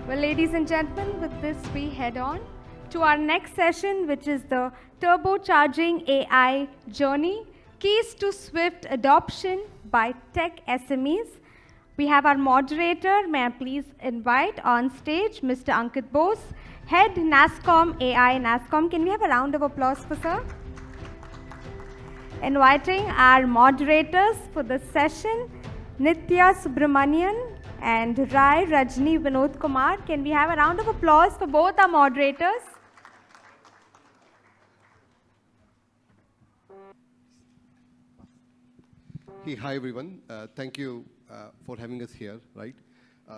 Well, ladies and gentlemen, with this we head on to our next session, which is the Turbocharging AI Journey, Keys to Swift Adoption by Tech SMEs. We have our moderator. May I please invite on stage Mr. Ankit Bose, Head NASSCOM AI NASSCOM. Can we have a round of applause for sir? Inviting our moderators for the session, Nithya Subramanian and Rai Rajani Vinodkumar. Can we have a round of applause for both our moderators? Hey, hi everyone. Thank you for having us here, right?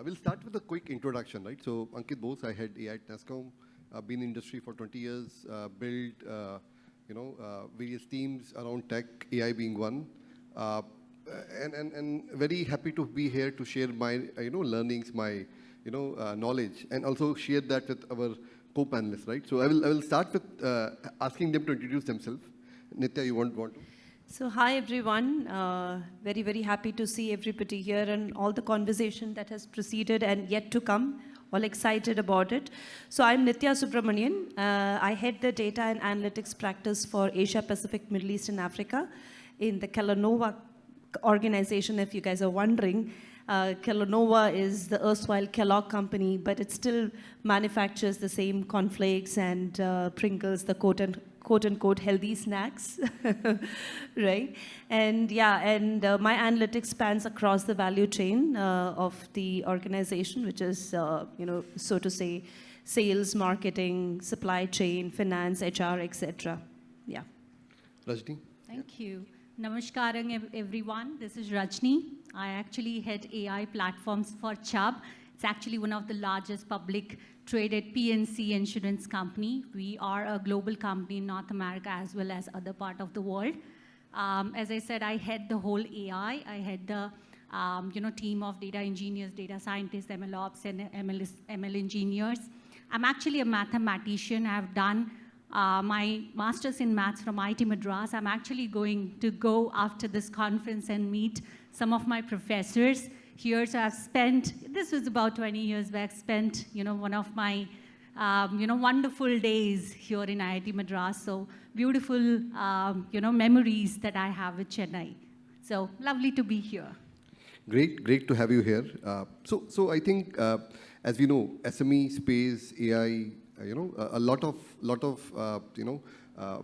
We'll start with a quick introduction, right? So, Ankit Bose, I head AI at NASSCOM. Been in industry for 20 years, built, various teams around tech, AI being one. And very happy to be here to share my, learnings, my, knowledge, and also share that with our co-panelists, right? So I will start with asking them to introduce themselves. Nithya, you want to? So hi everyone, very, very happy to see everybody here and all the conversation that has proceeded and yet to come, all excited about it. So I'm Nithya Subramanian. I head the data and analytics practice for Asia Pacific, Middle East and Africa in the Kellanova organization, if you guys are wondering. Kellanova is the erstwhile Kellogg company, but it still manufactures the same cornflakes and Pringles, the quote-unquote healthy snacks, right? And yeah, and my analytics spans across the value chain of the organization, which is, so to say, sales, marketing, supply chain, finance, HR, etc. Yeah. Rajni? Thank you. Namaskaram everyone. This is Rajni. I actually head AI platforms for CHUBB. It's actually one of the largest public traded PNC insurance company. We are a global company in North America as well as other part of the world. As I said, I head the whole AI. I head the team of data engineers, data scientists, ML ops, and ML engineers. I'm actually a mathematician. I've done my master's in maths from IT Madras. I'm actually going to go after this conference and meet some of my professors here. So I've spent, this was about 20 years back, spent, one of my, wonderful days here in IT Madras. So beautiful, memories that I have with Chennai. So lovely to be here. Great to have you here. So I think, as we know, SME space, AI, a lot of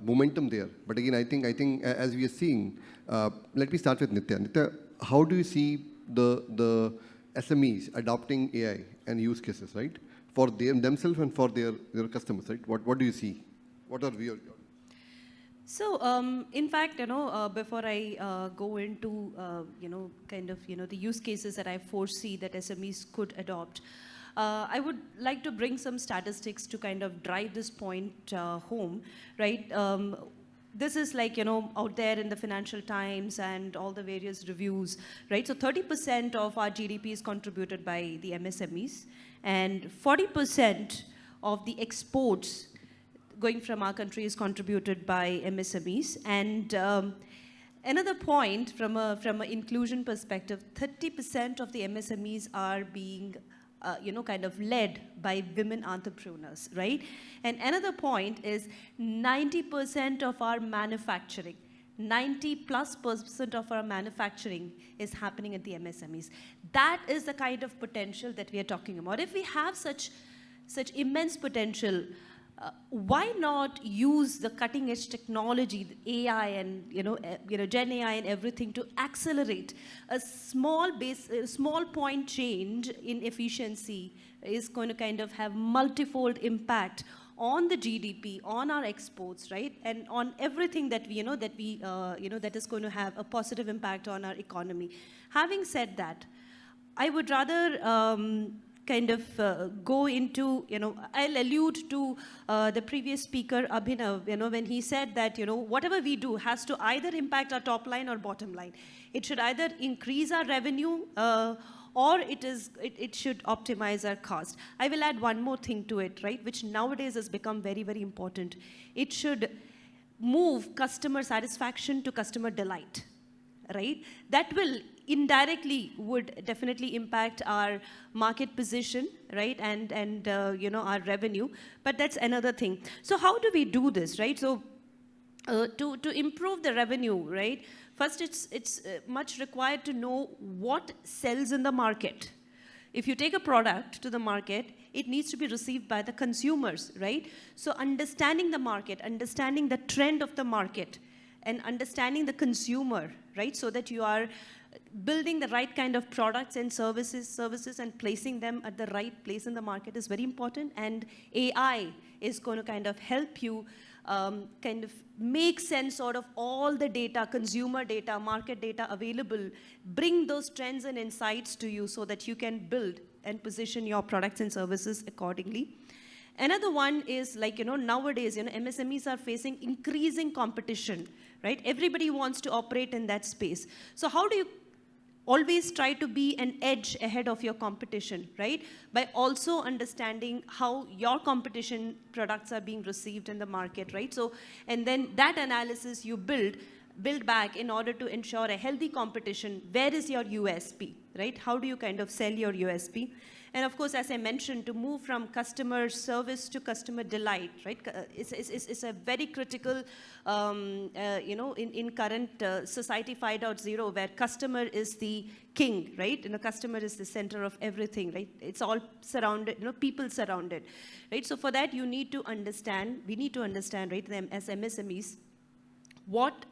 momentum there. But again, I think as we are seeing, let me start with Nithya. Nithya, how do you see the SMEs adopting AI and use cases, right, for themselves and for their customers, right? What do you see? What are your? So, in fact, before I go into, the use cases that I foresee that SMEs could adopt, I would like to bring some statistics to kind of drive this point home, right? This is like, out there in the Financial Times and all the various reviews, right? So 30% of our GDP is contributed by the MSMEs, and 40% of the exports going from our country is contributed by MSMEs. And another point from an inclusion perspective, 30% of the MSMEs are being kind of led by women entrepreneurs, right? And another point is 90% of our manufacturing, 90+% of our manufacturing is happening at the MSMEs. That is the kind of potential that we are talking about. If we have such immense potential, why not use the cutting edge technology, the AI and Gen AI and everything to accelerate a small point change in efficiency is going to kind of have multifold impact on the GDP, on our exports, right, and on everything that we that is going to have a positive impact on our economy. Having said that, I would rather go into, I'll allude to the previous speaker, Abhinav, when he said that, whatever we do has to either impact our top line or bottom line. It should either increase our revenue or it should optimize our cost. I will add one more thing to it, right, which nowadays has become very, very important. It should move customer satisfaction to customer delight. right? That will indirectly would definitely impact our market position, right? And you know, our revenue, but that's another thing. So how do we do this, right? So to improve the revenue, right? First, it's much required to know what sells in the market. If you take a product to the market, it needs to be received by the consumers, right? So understanding the market, understanding the trend of the market, and understanding the consumer, right? So that you are building the right kind of products and services and placing them at the right place in the market is very important. And AI is going to kind of help you kind of make sense out of all the data, consumer data, market data available, bring those trends and insights to you so that you can build and position your products and services accordingly. Another one is like, you know, nowadays, you know, MSMEs are facing increasing competition, right? Everybody wants to operate in that space. So how do you always try to be an edge ahead of your competition, right? By also understanding how your competition products are being received in the market, right? So, and then that analysis you build back in order to ensure a healthy competition. Where is your USP, right? How do you kind of sell your USP? And of course, as I mentioned, to move from customer service to customer delight, right? It's a very critical, you know, in current society 5.0, where customer is the king, right? And the customer is the center of everything, right? It's all surrounded, you know, people surrounded, right? So for that, you need to understand, we need to understand, right, them as MSMEs, what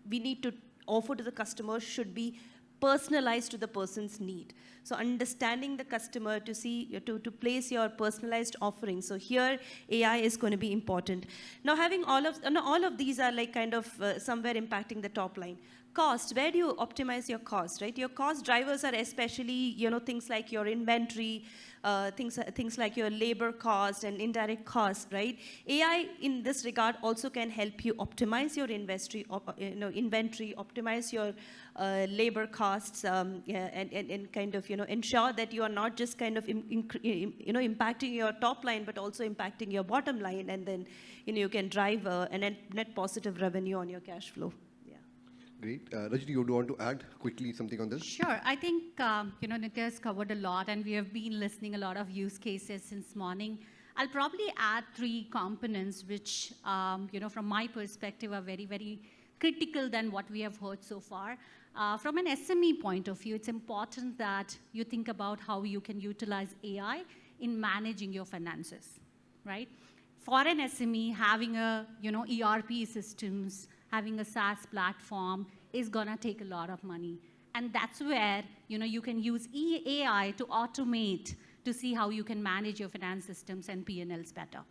we need to offer to the customer should be personalized to the person's need. So understanding the customer to see, to place your personalized offering. So here, AI is going to be important. Now having all of these are like kind of somewhere impacting the top line. Cost, where do you optimize your cost, right? Your cost drivers are especially, you know, things like your inventory, things like your labor cost and indirect cost, right? AI in this regard also can help you optimize your inventory, optimize your labor costs, and kind of, you know, ensure that you are not just kind of, you know, impacting your top line, but also impacting your bottom line, and then, you know, you can drive a net positive revenue on your cash flow. Great. Rajni, you want to add quickly something on this? Sure. I think, you know, Nithya has covered a lot, and we have been listening a lot of use cases since morning. I'll probably add 3 components, which, you know, from my perspective are very, very critical than what we have heard so far. From an SME point of view, it's important that you think about how you can utilize AI in managing your finances, right? For an SME, having a, you know, ERP systems, having a SaaS platform is gonna take a lot of money. And that's where, you know, you can use AI to automate to see how you can manage your finance systems and P&Ls better.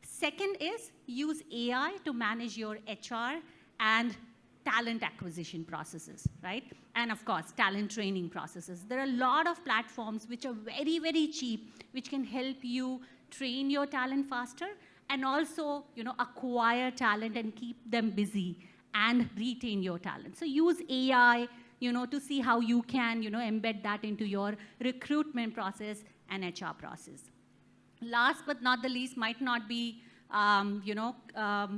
Second is use AI to manage your HR and talent acquisition processes, right? And of course, talent training processes. There are a lot of platforms which are very, very cheap, which can help you train your talent faster and also, you know, acquire talent and keep them busy and retain your talent. So use AI, you know, to see how you can, you know, embed that into your recruitment process and HR process. Last but not the least, might not be, you know,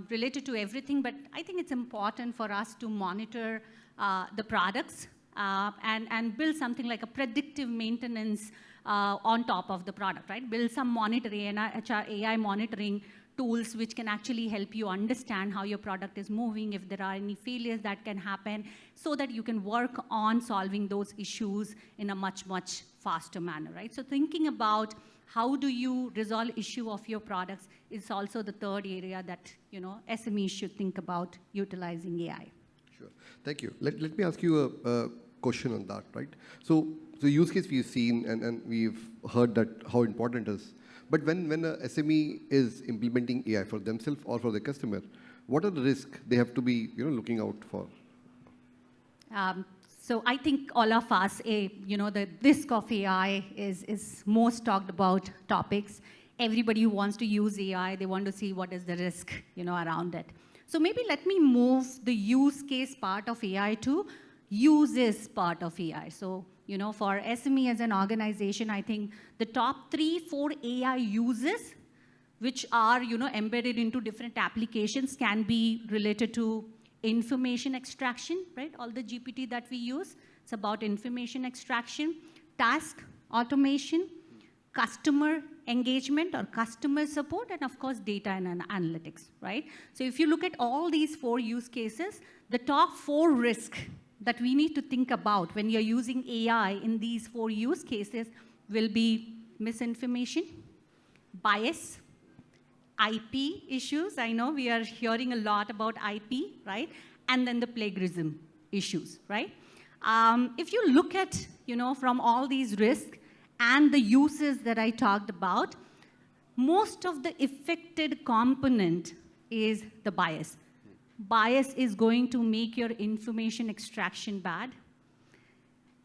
related to everything, but I think it's important for us to monitor the products and build something like a predictive maintenance on top of the product, right? Build some monitoring and HR AI monitoring tools which can actually help you understand how your product is moving, if there are any failures that can happen, so that you can work on solving those issues in a much, much faster manner, right? So thinking about how do you resolve issue of your products is also the third area that, you know, SMEs should think about utilizing AI. Sure. Thank you. Let me ask you a question on that, right? So the use case we've seen and we've heard that how important it is. But when a SME is implementing AI for themselves or for the customer, what are the risks they have to be, you know, looking out for? So I think all of us, you know, the risk of AI is most talked about topics. Everybody who wants to use AI, they want to see what is the risk, you know, around it. So maybe let me move the use case part of AI to uses part of AI. So, you know, for SME as an organization, I think the top 3-4 AI uses, which are, you know, embedded into different applications, can be related to information extraction, right? All the GPT that we use. It's about information extraction, task automation, customer engagement or customer support, and of course, data and analytics, right? So if you look at all these 4 use cases, the top 4 risks that we need to think about when you're using AI in these 4 use cases will be misinformation, bias, IP issues. I know we are hearing a lot about IP, right? And then the plagiarism issues, right? If you look at, from all these risks and the uses that I talked about, most of the affected component is the bias. Bias is going to make your information extraction bad.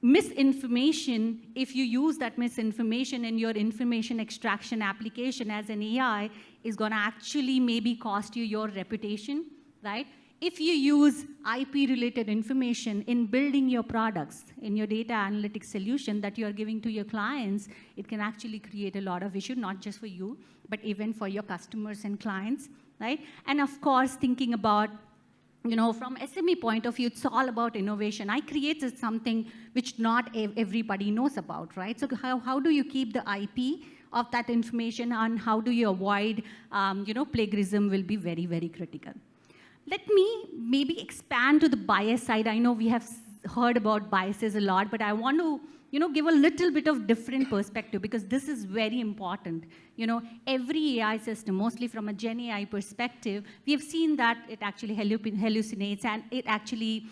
Misinformation, if you use that misinformation in your information extraction application as an AI, is going to actually maybe cost you your reputation, right? If you use IP-related information in building your products, in your data analytics solution that you are giving to your clients, it can actually create a lot of issue, not just for you, but even for your customers and clients, right? And of course, thinking about, from SME point of view, it's all about innovation. I created something which not everybody knows about, right? So how do you keep the IP of that information, and how do you avoid, plagiarism will be very, very critical. Let me maybe expand to the bias side. I know we have heard about biases a lot, but I want to, give a little bit of different perspective because this is very important. Every AI system, mostly from a Gen AI perspective, we have seen that it actually hallucinates and it actually,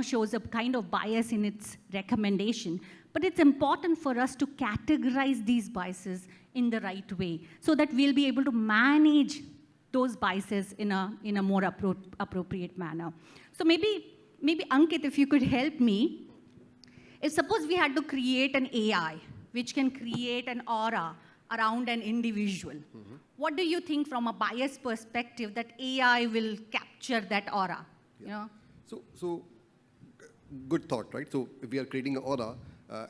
shows a kind of bias in its recommendation. But it's important for us to categorize these biases in the right way so that we'll be able to manage those biases in a more appropriate manner. So maybe Ankit, if you could help me, if suppose we had to create an AI which can create an aura around an individual, what do you think from a bias perspective that AI will capture that aura? Yeah. So good thought, right? So if we are creating an aura,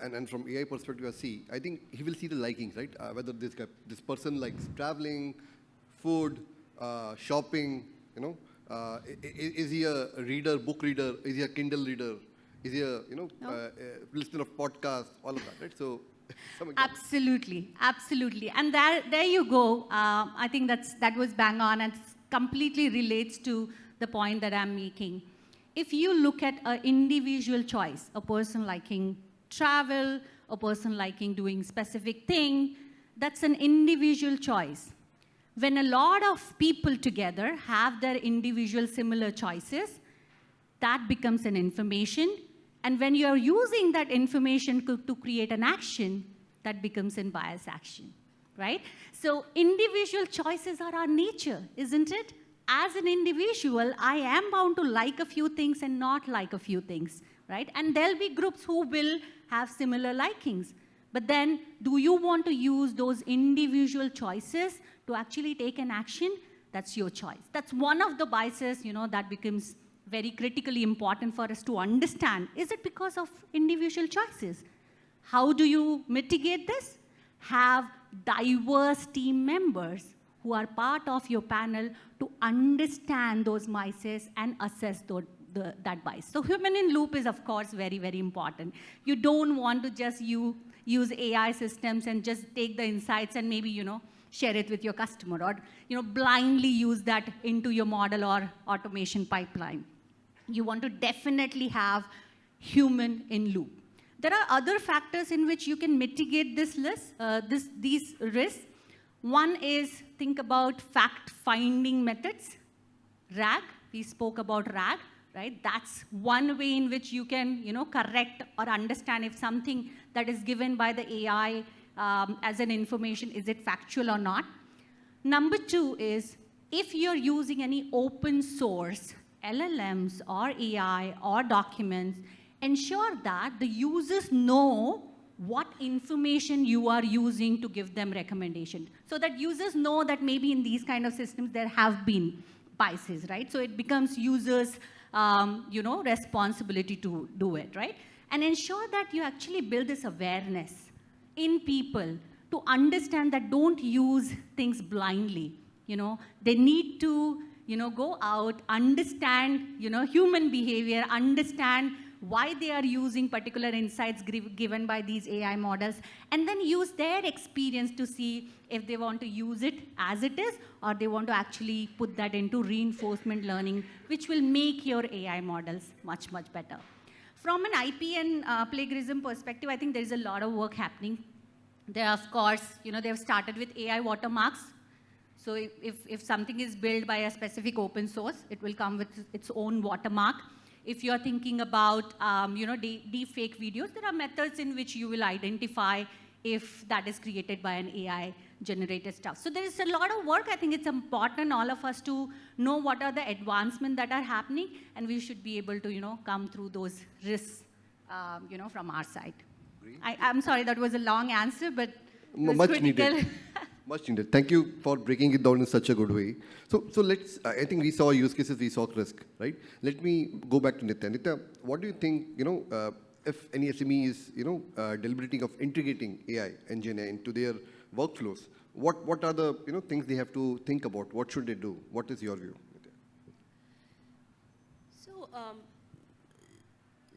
and from AI perspective, I think he will see the likings, right? Whether this person likes traveling, food, shopping, is he a reader, book reader? Is he a Kindle reader? Is he a, listener of podcasts? All of that, right? So, absolutely, absolutely. And there you go. I think that was bang on and completely relates to the point that I'm making. If you look at an individual choice, a person liking travel, a person liking doing specific thing, that's an individual choice. When a lot of people together have their individual similar choices, that becomes an information. And when you're using that information to create an action, that becomes a bias action, right? So individual choices are our nature, isn't it? As an individual, I am bound to like a few things and not like a few things, right? And there'll be groups who will have similar likings. But then, do you want to use those individual choices to actually take an action? That's your choice. That's one of the biases, that becomes very critically important for us to understand. Is it because of individual choices? How do you mitigate this? Have diverse team members who are part of your panel to understand those biases and assess that bias. So human in loop is, of course, very, very important. You don't want to just use AI systems and just take the insights and maybe, share it with your customer or, blindly use that into your model or automation pipeline. You want to definitely have human in loop. There are other factors in which you can mitigate these risks. One is think about fact-finding methods. RAG, we spoke about RAG, right? That's one way in which you can, correct or understand if something that is given by the AI as an information, is it factual or not? Number 2 is if you're using any open source LLMs or AI or documents, ensure that the users know what information you are using to give them recommendation. So that users know that maybe in these kind of systems there have been biases, right? So it becomes users' responsibility to do it, right? And ensure that you actually build this awareness in people to understand that don't use things blindly. They need to, go out, understand, human behavior, understand why they are using particular insights given by these AI models, and then use their experience to see if they want to use it as it is, or they want to actually put that into reinforcement learning, which will make your AI models much, much better. From an IP and plagiarism perspective, I think there is a lot of work happening. There, of course, they've started with AI watermarks. So if something is built by a specific open source, it will come with its own watermark. If you're thinking about, deep fake videos, there are methods in which you will identify if that is created by an AI generated stuff. So there is a lot of work. I think it's important all of us to know what are the advancements that are happening, and we should be able to, come through those risks, from our side. I'm sorry, that was a long answer, but much needed. Much needed. Thank you for breaking it down in such a good way. So let's, I think we saw use cases, we saw risk, right? Let me go back to Nithya. Nithya, what do you think, if any SME is, deliberating of integrating AI engine into their workflows, what are the, things they have to think about? What should they do? What is your view, Nithya?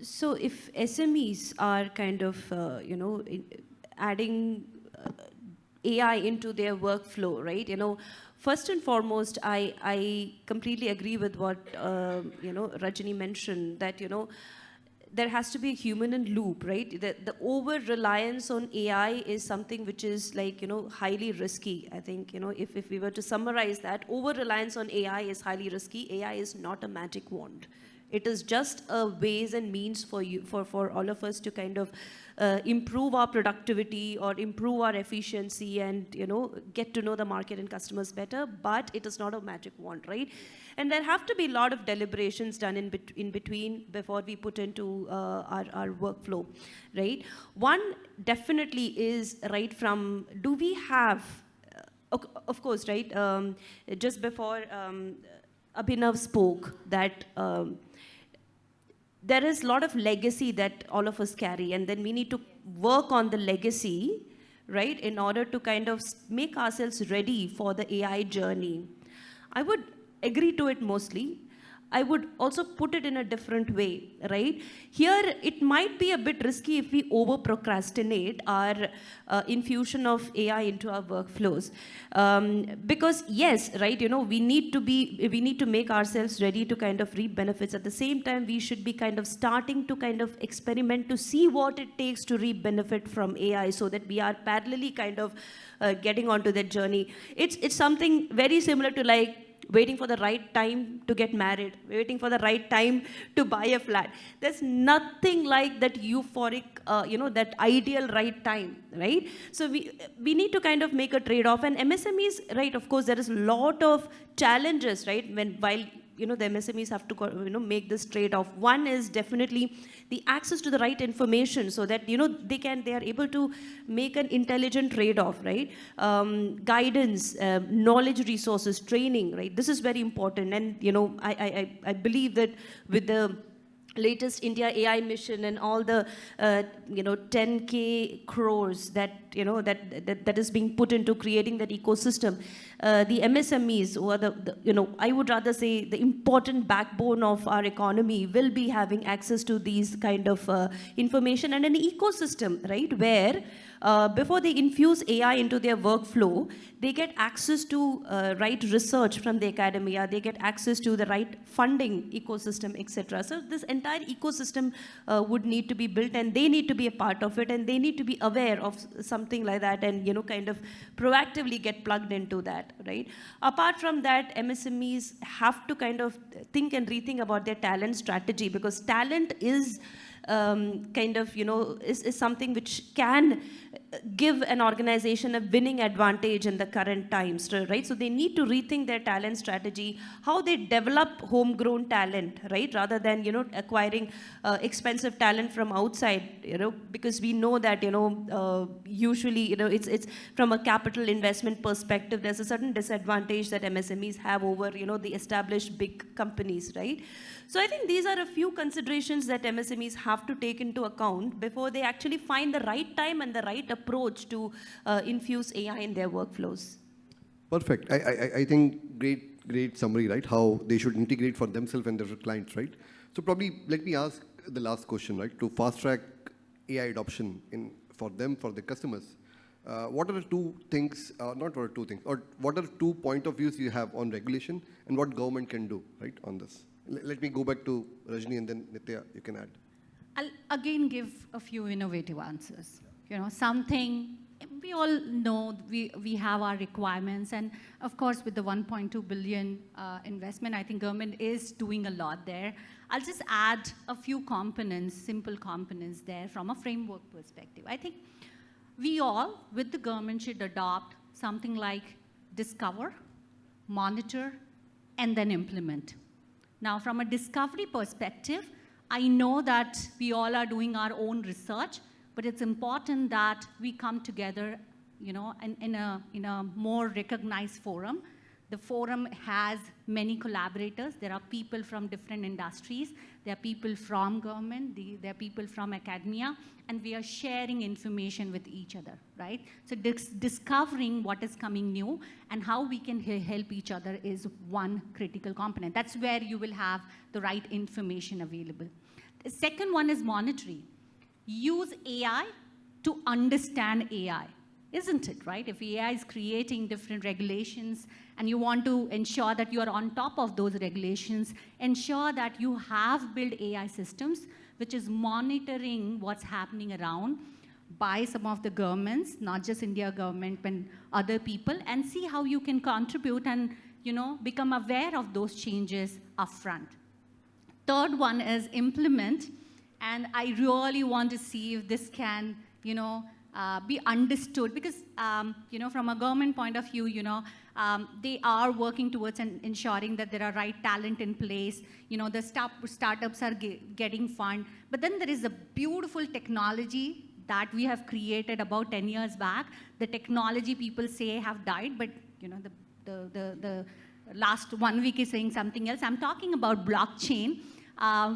So if SMEs are kind of, adding AI into their workflow, right? First and foremost, I completely agree with what, Rajani mentioned, that, there has to be a human in loop, right? The over-reliance on AI is something which is like, highly risky. I think, if we were to summarize that, over-reliance on AI is highly risky. AI is not a magic wand. It is just a ways and means for all of us to kind of improve our productivity or improve our efficiency and, get to know the market and customers better, but it is not a magic wand, right? And there have to be a lot of deliberations done in between before we put into our workflow, right? One definitely is right from, do we have, of course, right? Just before Abhinav spoke that there is a lot of legacy that all of us carry, and then we need to work on the legacy, right, in order to kind of make ourselves ready for the AI journey. I would agree to it mostly. I would also put it in a different way, right? Here, it might be a bit risky if we over-procrastinate our infusion of AI into our workflows. Because yes, right, we need to make ourselves ready to kind of reap benefits. At the same time, we should be kind of starting to kind of experiment to see what it takes to reap benefit from AI, so that we are parallelly kind of getting onto that journey. It's something very similar to like waiting for the right time to get married, waiting for the right time to buy a flat. There's nothing like that euphoric, that ideal right time, right? So we need to kind of make a trade-off. And MSMEs, right, of course, there is a lot of challenges, right, while the MSMEs have to, make this trade-off. One is definitely the access to the right information, so that, they are able to make an intelligent trade-off, right? Guidance, knowledge resources, training, right? This is very important. And, I believe that with the latest India AI mission and all the 10K crores that that is being put into creating that ecosystem, the MSMEs, who are I would rather say the important backbone of our economy, will be having access to these kind of information and an ecosystem, right, where before they infuse AI into their workflow, they get access to right research from the academia, they get access to the right funding ecosystem, etc. So this entire ecosystem would need to be built, and they need to be a part of it, and they need to be aware of something like that, and kind of proactively get plugged into that, right? Apart from that, MSMEs have to kind of think and rethink about their talent strategy, because talent is kind of, is something which can give an organization a winning advantage in the current times, right? So they need to rethink their talent strategy, how they develop homegrown talent, right? Rather than, acquiring expensive talent from outside, because we know that, usually, it's from a capital investment perspective, there's a certain disadvantage that MSMEs have over, the established big companies, right? So I think these are a few considerations that MSMEs have to take into account before they actually find the right time and the right approach to infuse AI in their workflows. Perfect. I think great summary, right? How they should integrate for themselves and their clients, right? So probably let me ask the last question, right? To fast track AI adoption for them, for the customers, what are the two things, not what are two things, or what are the 2 point of views you have on regulation and what government can do, right, on this? Let me go back to Rajani and then Nithya, you can add. I'll again give a few innovative answers. You know, something, we all know we have our requirements, and of course with the 1.2 billion investment, I think government is doing a lot there. I'll just add a few components, simple components there from a framework perspective. I think we all, with the government, should adopt something like discover, monitor, and then implement. Now, from a discovery perspective, I know that we all are doing our own research, but it's important that we come together, you know, in a more recognized forum. The forum has many collaborators. There are people from different industries. There are people from government. There are people from academia. And we are sharing information with each other, right? So discovering what is coming new and how we can help each other is one critical component. That's where you will have the right information available. The second one is monitoring. Use AI to understand AI. Isn't it, right? If AI is creating different regulations and you want to ensure that you are on top of those regulations, ensure that you have built AI systems which is monitoring what's happening around by some of the governments, not just India government, but other people, and see how you can contribute and, you know, become aware of those changes upfront. Third one is implement, and I really want to see if this can, you know, be understood, because, you know, from a government point of view, you know, they are working towards ensuring that there are right talent in place. You know, the startups are getting fund. But then there is a beautiful technology that we have created about 10 years back. The technology people say have died, but, you know, the last 1 week is saying something else. I'm talking about blockchain.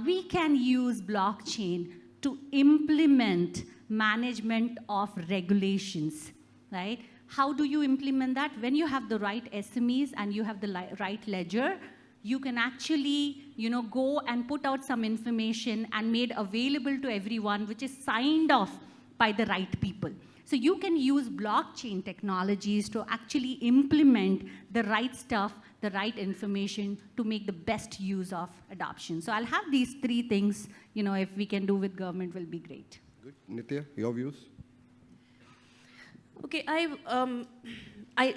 We can use blockchain to implement management of regulations, right? How do you implement that? When you have the right SMEs and you have the right ledger, you can actually, you know, go and put out some information and made available to everyone, which is signed off by the right people. So you can use blockchain technologies to actually implement the right stuff, the right information to make the best use of adoption. So I'll have these 3 things, you know, if we can do with government will be great. Good. Nithya, your views? Okay, I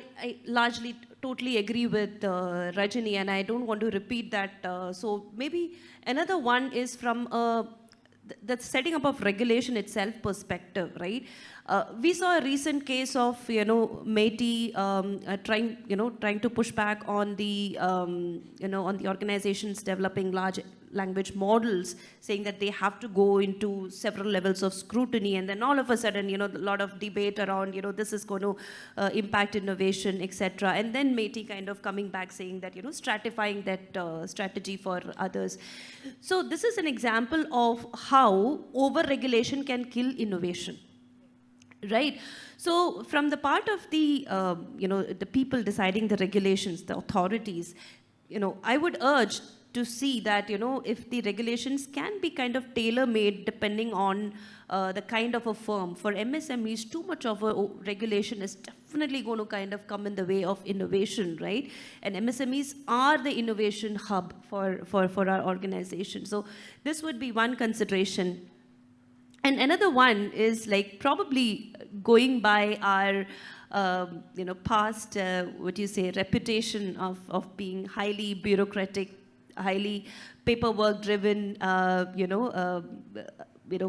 largely totally agree with Rajani, and I don't want to repeat that. So maybe another one is from the setting up of regulation itself perspective, right? We saw a recent case of, you know, MeitY trying to push back on the, you know, on the organizations developing large language models, saying that they have to go into several levels of scrutiny, and then all of a sudden, you know, a lot of debate around, you know, this is going to impact innovation, etc. And then MeitY kind of coming back saying that, you know, stratifying that strategy for others. So this is an example of how over-regulation can kill innovation. Right. So from the part of the, you know, the people deciding the regulations, the authorities, you know, I would urge to see that, you know, if the regulations can be kind of tailor-made depending on the kind of a firm. For MSMEs, too much of a regulation is definitely going to kind of come in the way of innovation, right? And MSMEs are the innovation hub for our organization. So this would be one consideration. And another one is like probably going by our, you know, past, reputation of being highly bureaucratic, highly paperwork driven,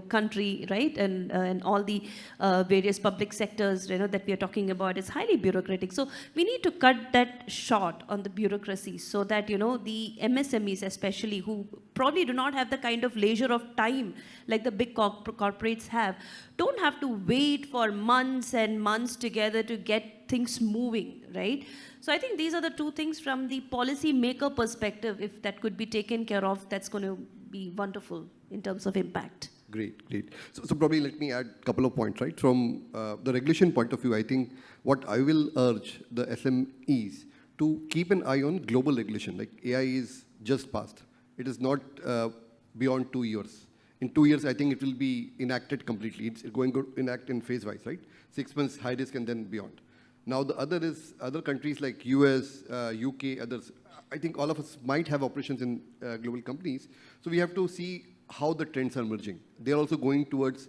country, right? And all the various public sectors, you know, that we are talking about is highly bureaucratic. So we need to cut that short on the bureaucracy so that, you know, the MSMEs especially, who probably do not have the kind of leisure of time like the big corporates have, don't have to wait for months and months together to get things moving, right? So I think these are the 2 things from the policy maker perspective. If that could be taken care of, that's going to be wonderful in terms of impact. Great, great. So probably let me add a couple of points, right? From the regulation point of view, I think what I will urge the SMEs to keep an eye on global regulation. Like AI is just passed. It is not beyond 2 years. In 2 years, I think it will be enacted completely. It's going to enact in phase-wise, right? 6 months high risk and then beyond. Now the other is other countries like US, UK, others. I think all of us might have operations in global companies. So we have to see how the trends are merging. They're also going towards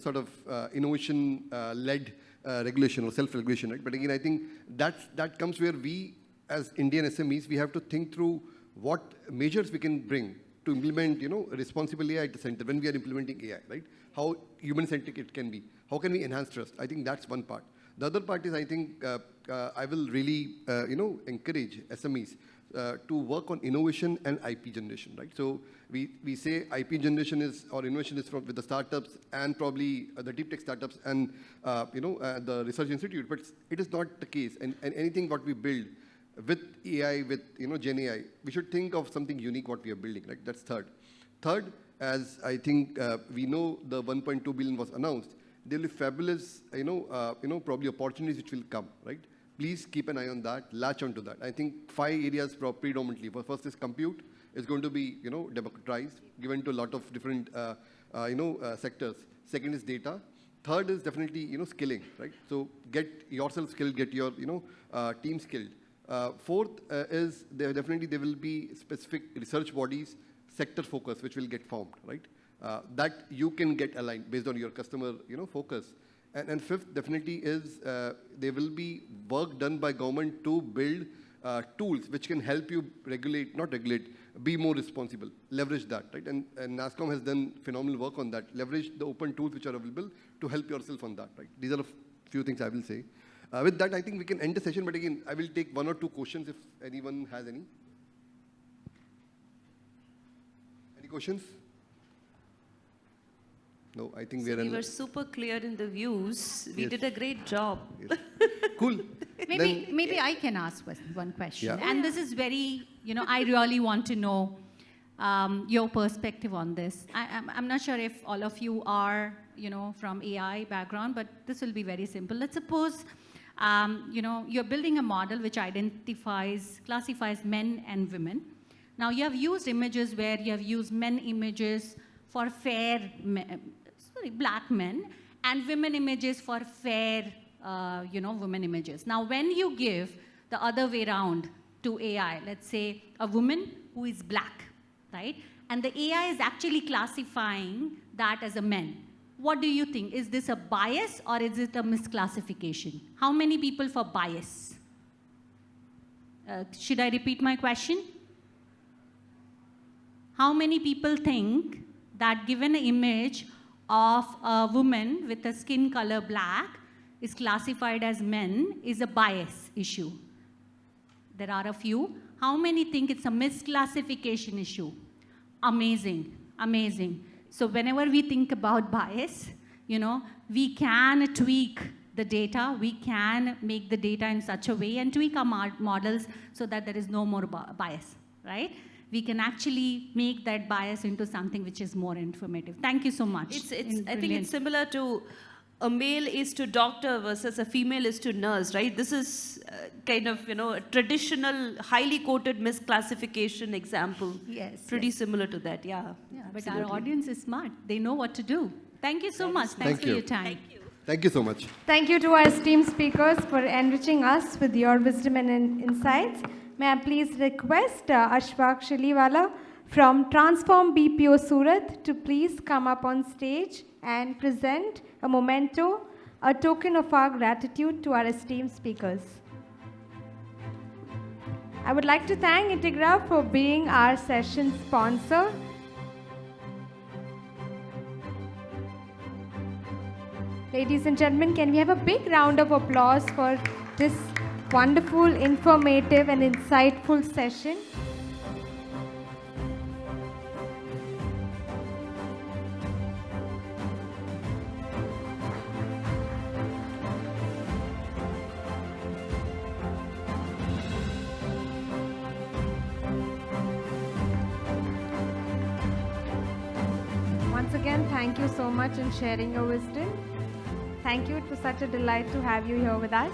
sort of innovation-led regulation or self-regulation, right? But again, I think that comes where we, as Indian SMEs, we have to think through what measures we can bring to implement, responsible AI at the center when we are implementing AI, right? How human-centric it can be. How can we enhance trust? I think that's one part. The other part is, I think, I will really, encourage SMEs to work on innovation and IP generation, right? So we say IP generation is, or innovation is with the startups and probably the deep tech startups and, the research institute, but it is not the case. And anything what we build with AI, with, Gen AI, we should think of something unique what we are building, right? That's third. Third, as I think we know the 1.2 billion was announced, there will be fabulous, probably opportunities which will come, right? Please keep an eye on that, latch onto that. I think 5 areas predominantly. First is compute. It's going to be, democratized, given to a lot of different, sectors. Second is data. Third is definitely, skilling, right? So get yourself skilled, get your, team skilled. Fourth is there will be specific research bodies, sector focus, which will get formed, right? That you can get aligned based on your customer, focus. And fifth, definitely is there will be work done by government to build tools which can help you be more responsible, leverage that, right? And NASSCOM has done phenomenal work on that. Leverage the open tools which are available to help yourself on that, right? These are a few things I will say. With that, I think we can end the session, but again, I will take 1 or 2 questions if anyone has any. Any questions? No, I think we were super clear in the views. We did a great job. Yes. Cool. Maybe I can ask one question. Yeah. And this is very, I really want to know your perspective on this. I'm not sure if all of you are, from AI background, but this will be very simple. Let's suppose, you're building a model which classifies men and women. Now, you have used images where you have used men images for black men, and women images for fair, women images. Now, when you give the other way around to AI, let's say a woman who is black, right? And the AI is actually classifying that as a man. What do you think? Is this a bias or is it a misclassification? How many people for bias? Should I repeat my question? How many people think that given an image of a woman with a skin color black is classified as men is a bias issue? There are a few. How many think it's a misclassification issue? Amazing, amazing. So whenever we think about bias, we can tweak the data, we can make the data in such a way and tweak our models so that there is no more bias, right? We can actually make that bias into something which is more informative. Thank you so much. I think it's similar to a male is to doctor versus a female is to nurse, right? This is kind of, a traditional, highly quoted misclassification example. Yes. Pretty similar to that, yeah. But our audience is smart. They know what to do. Thank you so much. Thanks for your time. Thank you. Thank you so much. Thank you to our esteemed speakers for enriching us with your wisdom and insights. May I please request Ashfaq Shaliwala from Transform BPO Surat to please come up on stage and present a memento, a token of our gratitude to our esteemed speakers. I would like to thank Integra for being our session sponsor. Ladies and gentlemen, can we have a big round of applause for this wonderful, informative and insightful session? Once again, thank you so much in sharing your wisdom. Thank you. It was such a delight to have you here with us.